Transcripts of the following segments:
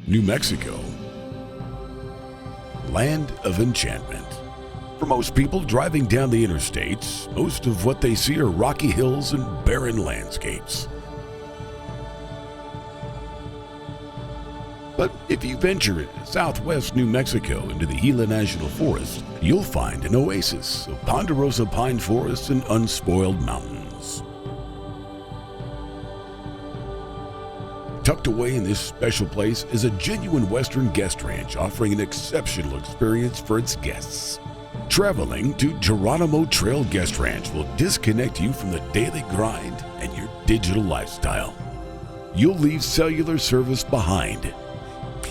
New Mexico, land of enchantment. For most people driving down the interstates, most of what they see are rocky hills and barren landscapes. But if you venture into southwest New Mexico into the Gila National Forest, you'll find an oasis of ponderosa pine forests and unspoiled mountains. Tucked away in this special place is a genuine Western guest ranch offering an exceptional experience for its guests. Traveling to Geronimo Trail Guest Ranch will disconnect you from the daily grind and your digital lifestyle. You'll leave cellular service behind.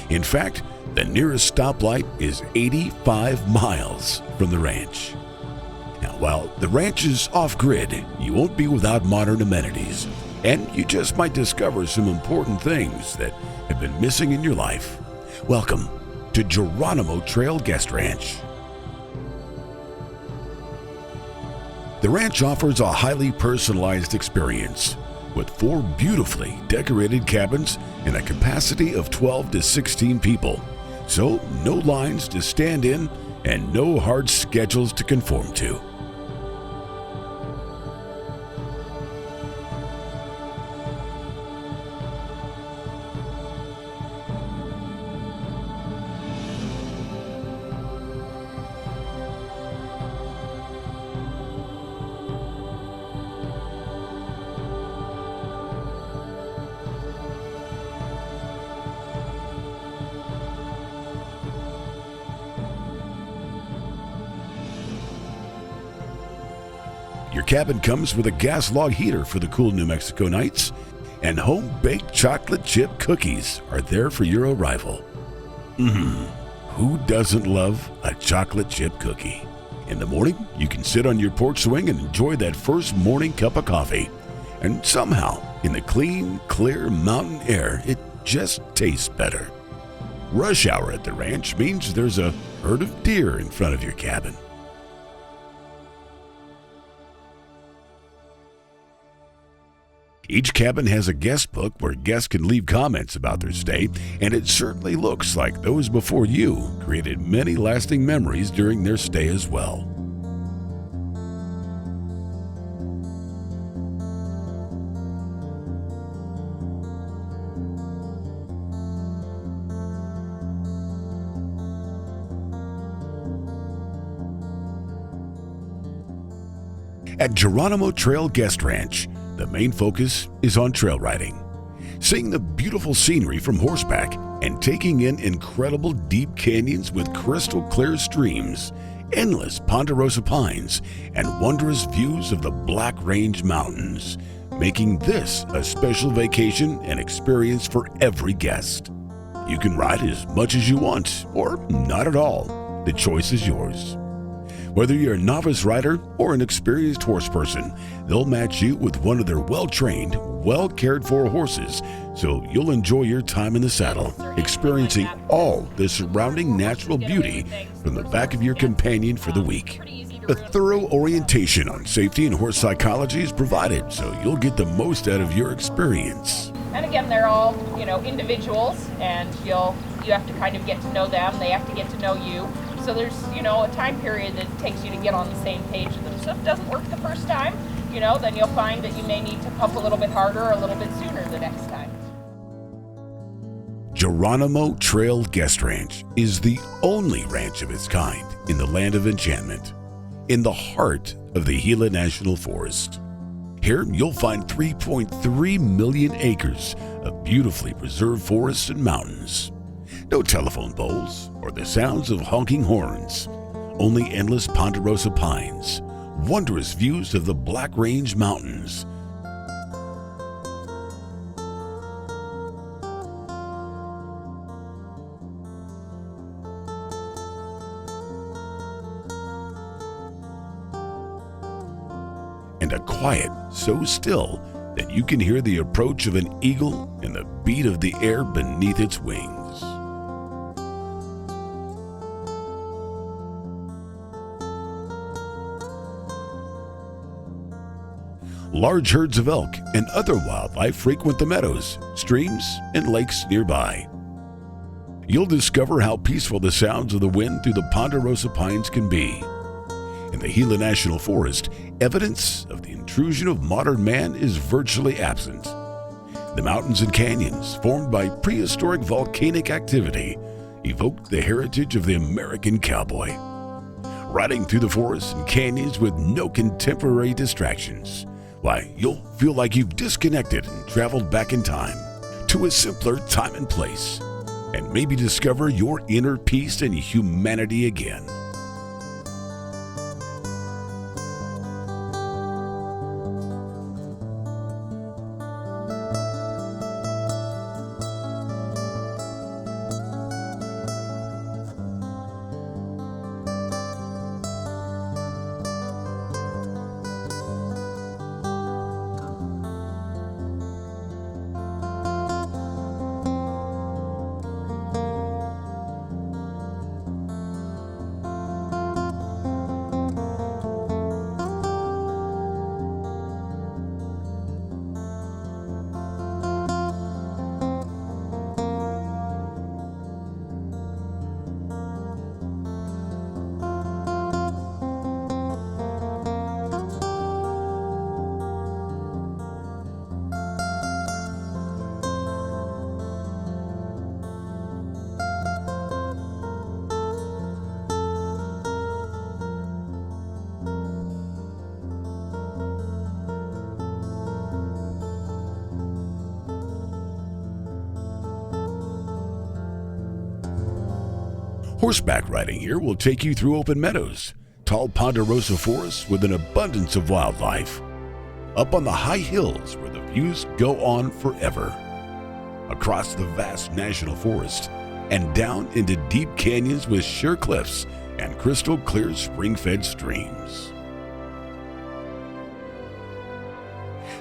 In fact, the nearest stoplight is 85 miles from the ranch. Now, while the ranch is off-grid, you won't be without modern amenities. And you just might discover some important things that have been missing in your life. Welcome to Geronimo Trail Guest Ranch. The ranch offers a highly personalized experience with 4 beautifully decorated cabins and a capacity of 12 to 16 people. So no lines to stand in and no hard schedules to conform to. Your cabin comes with a gas log heater for the cool New Mexico nights, and home-baked chocolate chip cookies are there for your arrival. Who doesn't love a chocolate chip cookie? In the morning, you can sit on your porch swing and enjoy that first morning cup of coffee. And somehow, in the clean, clear mountain air, it just tastes better. Rush hour at the ranch means there's a herd of deer in front of your cabin. Each cabin has a guest book where guests can leave comments about their stay, and it certainly looks like those before you created many lasting memories during their stay as well. At Geronimo Trail Guest Ranch, the main focus is on trail riding, seeing the beautiful scenery from horseback and taking in incredible deep canyons with crystal clear streams, endless ponderosa pines, and wondrous views of the Black Range Mountains, making this a special vacation and experience for every guest. You can ride as much as you want or not at all. The choice is yours. Whether you're a novice rider or an experienced horse person, they'll match you with one of their well-trained, well-cared-for horses, so you'll enjoy your time in the saddle, experiencing all the surrounding natural beauty from the back of your companion for the week. A thorough orientation on safety and horse psychology is provided, so you'll get the most out of your experience. And again, they're all, individuals, and you have to kind of get to know them. They have to get to know you. So there's, a time period that it takes you to get on the same page with them. So if it doesn't work the first time, then you'll find that you may need to pump a little bit harder or a little bit sooner the next time. Geronimo Trail Guest Ranch is the only ranch of its kind in the land of enchantment, in the heart of the Gila National Forest. Here you'll find 3.3 million acres of beautifully preserved forests and mountains. No telephone poles or the sounds of honking horns, only endless ponderosa pines, wondrous views of the Black Range Mountains, quiet, so still that you can hear the approach of an eagle and the beat of the air beneath its wings. Large herds of elk and other wildlife frequent the meadows, streams, and lakes nearby. You'll discover how peaceful the sounds of the wind through the ponderosa pines can be. In the Gila National Forest, evidence of the intrusion of modern man is virtually absent. The mountains and canyons, formed by prehistoric volcanic activity, evoke the heritage of the American cowboy. Riding through the forests and canyons with no contemporary distractions, why, you'll feel like you've disconnected and traveled back in time to a simpler time and place, and maybe discover your inner peace and humanity again. Horseback riding here will take you through open meadows, tall ponderosa forests with an abundance of wildlife, up on the high hills where the views go on forever, across the vast national forest, and down into deep canyons with sheer cliffs and crystal clear spring-fed streams.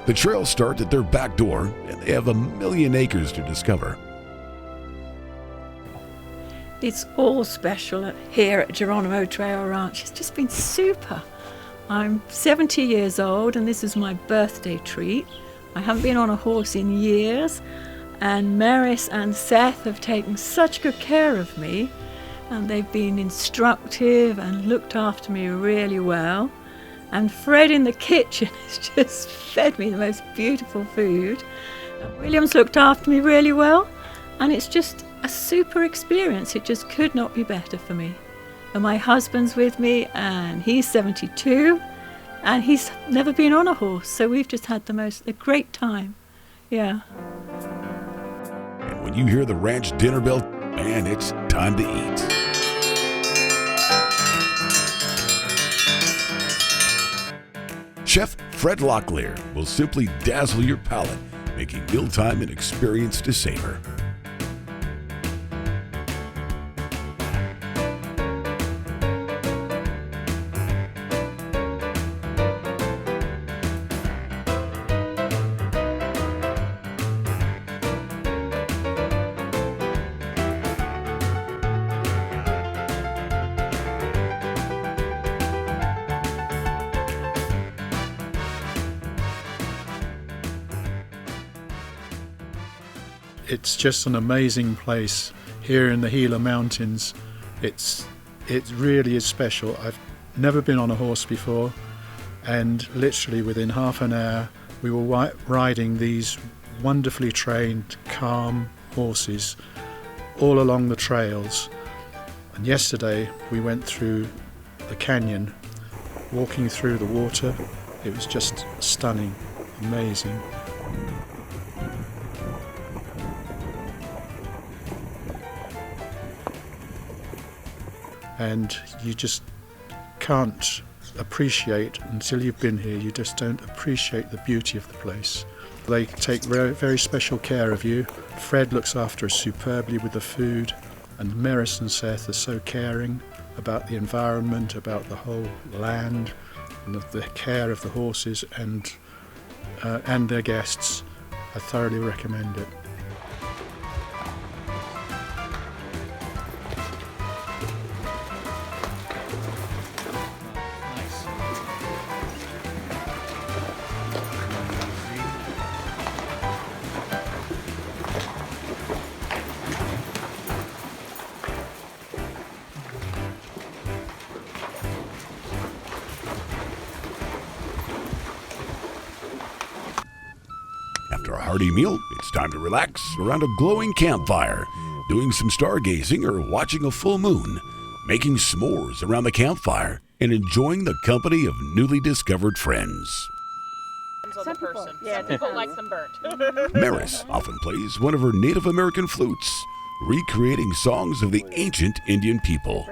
The trails start at their back door, and they have 1,000,000 acres to discover. It's all special here at Geronimo Trail Ranch. It's just been super. I'm 70 years old and this is my birthday treat. I haven't been on a horse in years, and Maris and Seth have taken such good care of me, and they've been instructive and looked after me really well. And Fred in the kitchen has just fed me the most beautiful food. William's looked after me really well, and it's just a super experience. It just could not be better for me. And my husband's with me, and he's 72, and he's never been on a horse, so we've just had a great time. Yeah. And when you hear the ranch dinner bell, man, it's time to eat. Chef Fred Locklear will simply dazzle your palate, making mealtime an experience to savor. It's just an amazing place here in the Gila Mountains. It really is special. I've never been on a horse before, and literally within half an hour we were riding these wonderfully trained, calm horses all along the trails. And yesterday we went through the canyon, walking through the water. It was just stunning, amazing. And you just can't appreciate, until you've been here, you just don't appreciate the beauty of the place. They take very, very special care of you. Fred looks after us superbly with the food, and Maris and Seth are so caring about the environment, about the whole land. the care of the horses and their guests. I thoroughly recommend it. After a hearty meal, it's time to relax around a glowing campfire, doing some stargazing or watching a full moon, making s'mores around the campfire, and enjoying the company of newly discovered friends. Some people like them burnt. Maris often plays one of her Native American flutes, recreating songs of the ancient Indian people.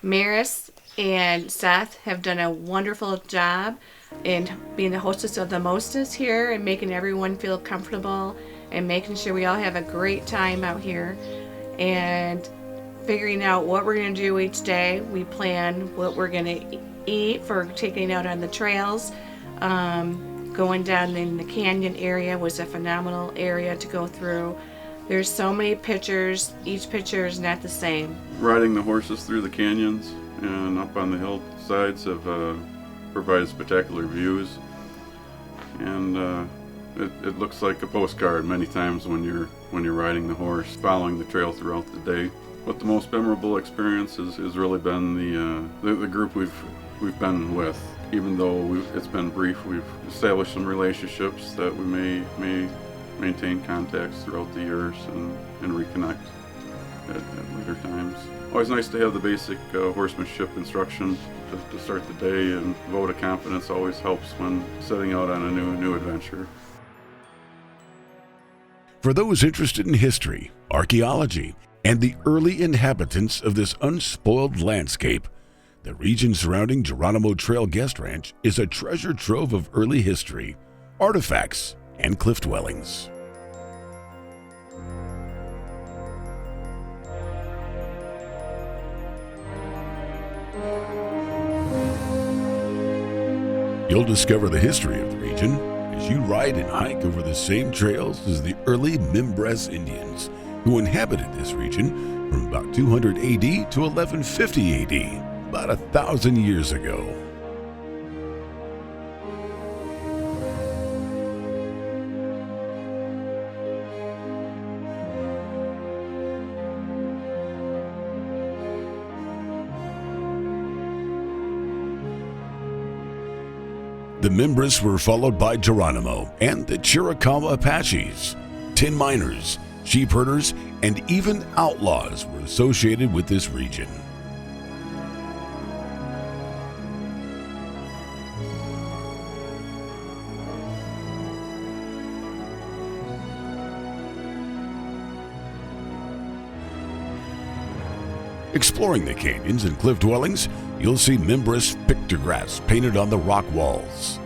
Maris and Seth have done a wonderful job in being the hostess of the mostest here and making everyone feel comfortable and making sure we all have a great time out here and figuring out what we're going to do each day. We plan what we're going to eat for taking out on the trails. Going down in the canyon area was a phenomenal area to go through. There's so many pictures. Each picture is not the same. Riding the horses through the canyons and up on the hillsides have provided spectacular views, and it looks like a postcard many times when you're riding the horse, following the trail throughout the day. But the most memorable experience has really been the group we've been with. Even though it's been brief, we've established some relationships that we may maintain contacts throughout the years and reconnect at later times. Always nice to have the basic horsemanship instruction to start the day, and a vote of confidence always helps when setting out on a new adventure. For those interested in history, archaeology, and the early inhabitants of this unspoiled landscape, the region surrounding Geronimo Trail Guest Ranch is a treasure trove of early history, artifacts, and cliff dwellings. You'll discover the history of the region as you ride and hike over the same trails as the early Mimbres Indians, who inhabited this region from about 200 AD to 1150 AD, about 1,000 years ago. The Mimbres were followed by Geronimo and the Chiricahua Apaches. Tin miners, sheep herders, and even outlaws were associated with this region. Exploring the canyons and cliff dwellings, you'll see Mimbres pictographs painted on the rock walls.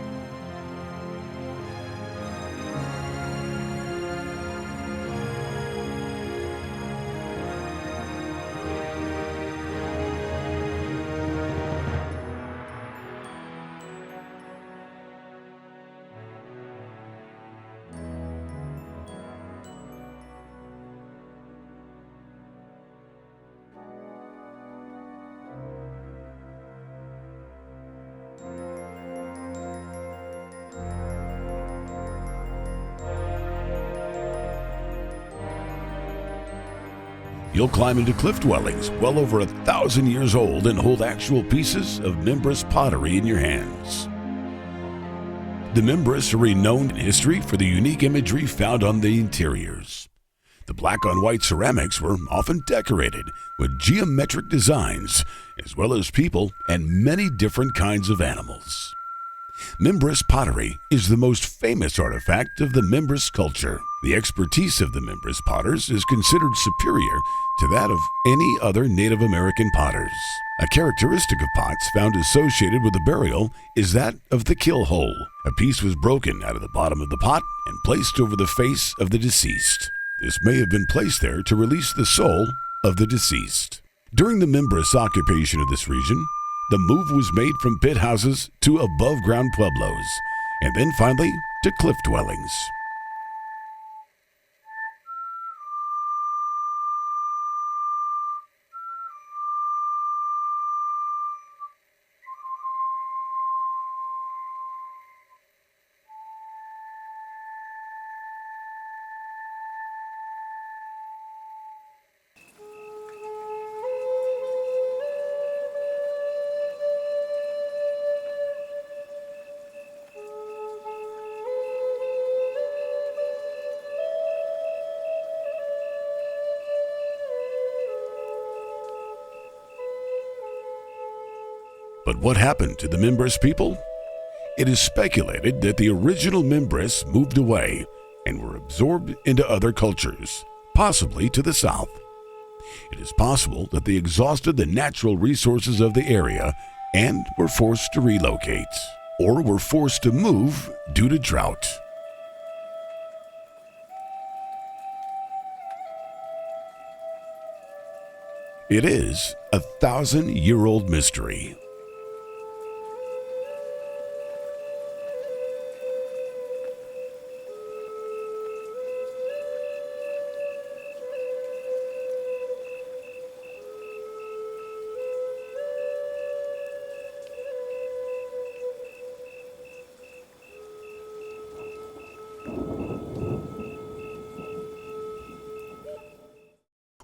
You'll climb into cliff dwellings well over 1,000 years old and hold actual pieces of Mimbres pottery in your hands. The Mimbres are renowned in history for the unique imagery found on the interiors. The black on white ceramics were often decorated with geometric designs, as well as people and many different kinds of animals. Mimbres pottery is the most famous artifact of the Mimbres culture. The expertise of the Mimbres potters is considered superior to that of any other Native American potters. A characteristic of pots found associated with the burial is that of the kill hole. A piece was broken out of the bottom of the pot and placed over the face of the deceased. This may have been placed there to release the soul of the deceased. During the Mimbres occupation of this region, the move was made from pit houses to above-ground pueblos, and then finally to cliff dwellings. But what happened to the Mimbres people? It is speculated that the original Mimbres moved away and were absorbed into other cultures, possibly to the south. It is possible that they exhausted the natural resources of the area and were forced to relocate, or were forced to move due to drought. It is a 1,000-year-old mystery.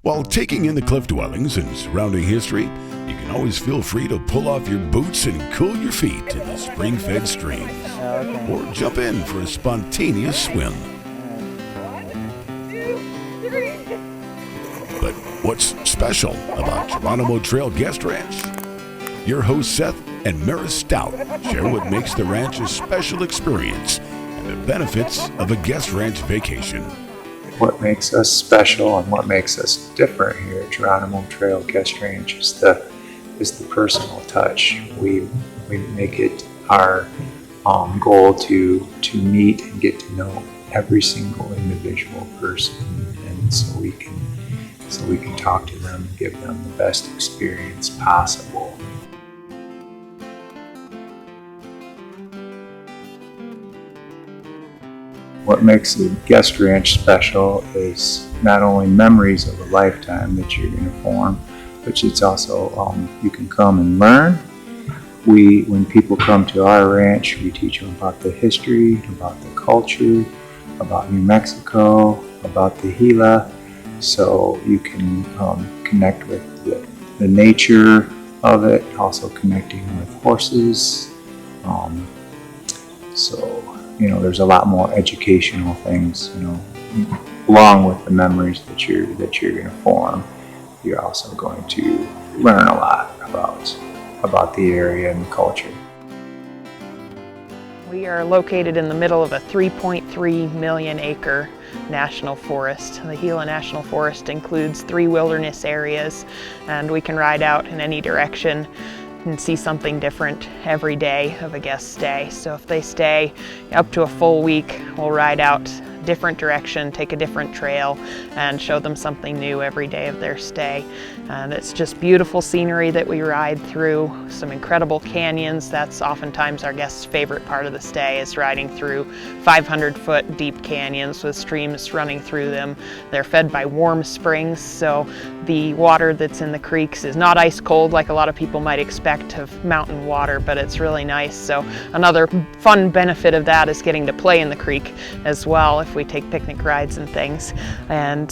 While taking in the cliff dwellings and surrounding history, you can always feel free to pull off your boots and cool your feet in the spring-fed streams, or jump in for a spontaneous swim. But what's special about Geronimo Trail Guest Ranch? Your hosts Seth and Maris Stout share what makes the ranch a special experience and the benefits of a guest ranch vacation. What makes us special and what makes us different here at Geronimo Trail Guest Ranch is the personal touch. We make it our goal to meet and get to know every single individual person, and so we can talk to them and give them the best experience possible. What makes the guest ranch special is not only memories of a lifetime that you're going to form, but it's also you can come and learn. When people come to our ranch, we teach them about the history, about the culture, about New Mexico, about the Gila, so you can connect with the nature of it, also connecting with horses. There's a lot more educational things, along with the memories that you're going to form. You're also going to learn a lot about the area and the culture. We are located in the middle of a 3.3 million acre national forest. The Gila National Forest includes 3 wilderness areas, and we can ride out in any direction and see something different every day of a guest's stay. So if they stay up to a full week, we'll ride out a different direction, take a different trail, and show them something new every day of their stay. And it's just beautiful scenery that we ride through, some incredible canyons. That's oftentimes our guests' favorite part of the stay, is riding through 500-foot deep canyons with streams running through them. They're fed by warm springs, so the water that's in the creeks is not ice cold like a lot of people might expect of mountain water, but it's really nice. So another fun benefit of that is getting to play in the creek as well if we take picnic rides and things. And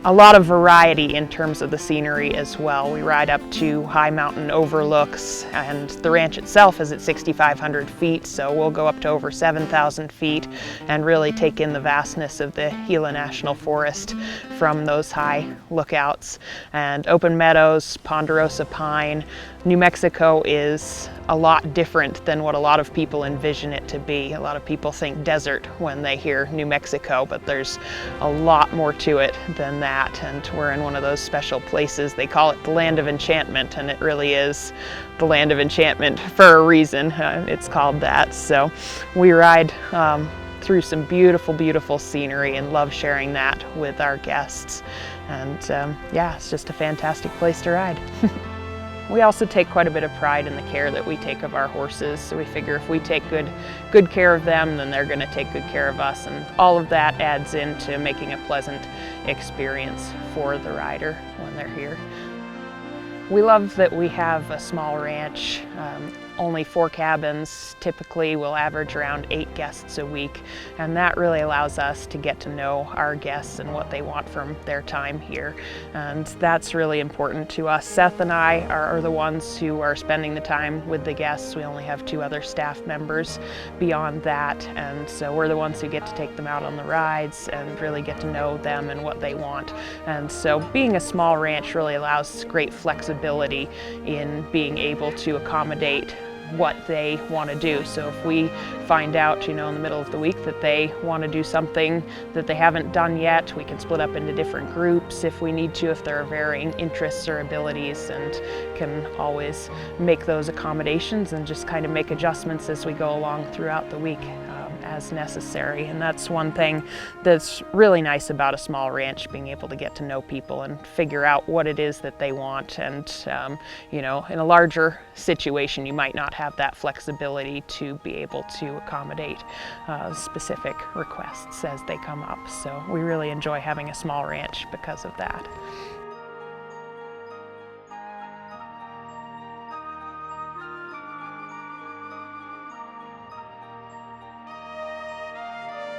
a lot of variety in terms of the scenery as well. We ride up to high mountain overlooks, and the ranch itself is at 6,500 feet, so we'll go up to over 7,000 feet and really take in the vastness of the Gila National Forest from those high lookouts. And open meadows, ponderosa pine. New Mexico is a lot different than what a lot of people envision it to be. A lot of people think desert when they hear New Mexico, but there's a lot more to it than that, and we're in one of those special places. They call it the land of enchantment, and it really is the land of enchantment for a reason. It's called that. So we ride through some beautiful, beautiful scenery and love sharing that with our guests. And yeah, it's just a fantastic place to ride. We also take quite a bit of pride in the care that we take of our horses. So we figure if we take good care of them, then they're going to take good care of us. And all of that adds into making a pleasant experience for the rider when they're here. We love that we have a small ranch, only 4 cabins. Typically we'll average around 8 guests a week, and that really allows us to get to know our guests and what they want from their time here. And that's really important to us. Seth and I are the ones who are spending the time with the guests. We only have 2 other staff members beyond that, and so we're the ones who get to take them out on the rides and really get to know them and what they want. And so being a small ranch really allows great flexibility in being able to accommodate what they want to do. So if we find out, in the middle of the week that they want to do something that they haven't done yet, we can split up into different groups if we need to, if there are varying interests or abilities, and can always make those accommodations and just kind of make adjustments as we go along throughout the week as necessary. And that's one thing that's really nice about a small ranch, being able to get to know people and figure out what it is that they want. And in a larger situation you might not have that flexibility to be able to accommodate specific requests as they come up. So we really enjoy having a small ranch because of that.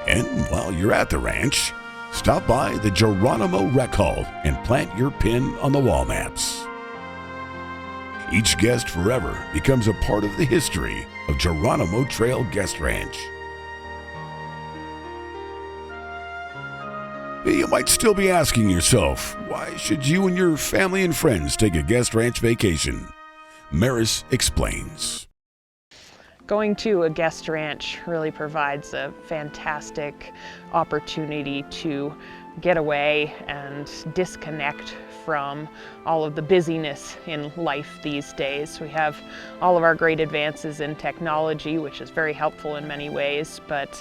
And while you're at the ranch, stop by the Geronimo Rec Hall and plant your pin on the wall maps. Each guest forever becomes a part of the history of Geronimo Trail Guest Ranch. You might still be asking yourself, why should you and your family and friends take a guest ranch vacation? Maris explains. Going to a guest ranch really provides a fantastic opportunity to get away and disconnect from all of the busyness in life these days. We have all of our great advances in technology, which is very helpful in many ways, but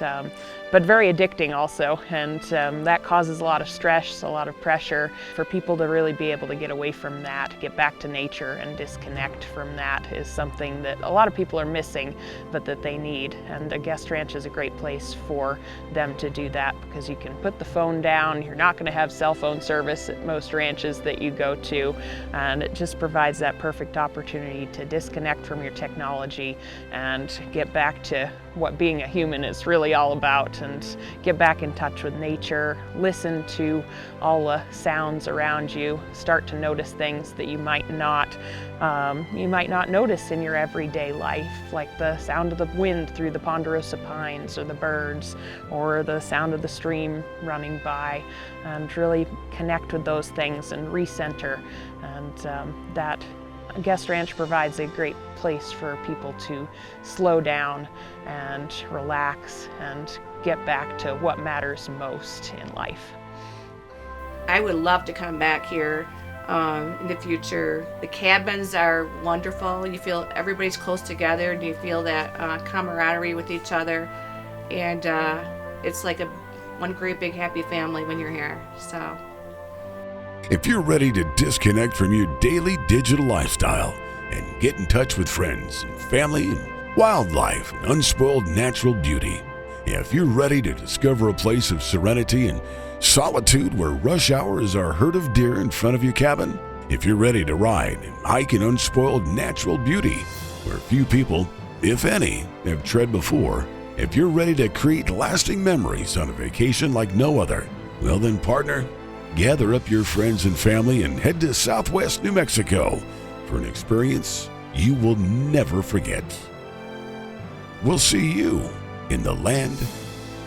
very addicting also, and that causes a lot of stress, a lot of pressure. For people to really be able to get away from that, get back to nature and disconnect from that is something that a lot of people are missing, but that they need. And a guest ranch is a great place for them to do that, because you can put the phone down. You're not going to have cell phone service at most ranches that you go to, and it just provides that perfect opportunity to disconnect from your technology and get back to what being a human is really all about, and get back in touch with nature, listen to all the sounds around you, start to notice things that you might not notice in your everyday life, like the sound of the wind through the ponderosa pines, or the birds, or the sound of the stream running by, and really connect with those things and recenter. And that guest ranch provides a great place for people to slow down and relax and get back to what matters most in life. I would love to come back here in the future. The cabins are wonderful. You feel everybody's close together, and you feel that camaraderie with each other, and it's like one great big happy family when you're here. So if you're ready to disconnect from your daily digital lifestyle and get in touch with friends and family and wildlife and unspoiled natural beauty, if you're ready to discover a place of serenity and solitude where rush hour is our herd of deer in front of your cabin, if you're ready to ride and hike in unspoiled natural beauty where few people, if any, have tread before, if you're ready to create lasting memories on a vacation like no other, well then, partner, Gather up your friends and family and head to Southwest New Mexico for an experience you will never forget. We'll see you in the land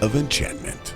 of enchantment.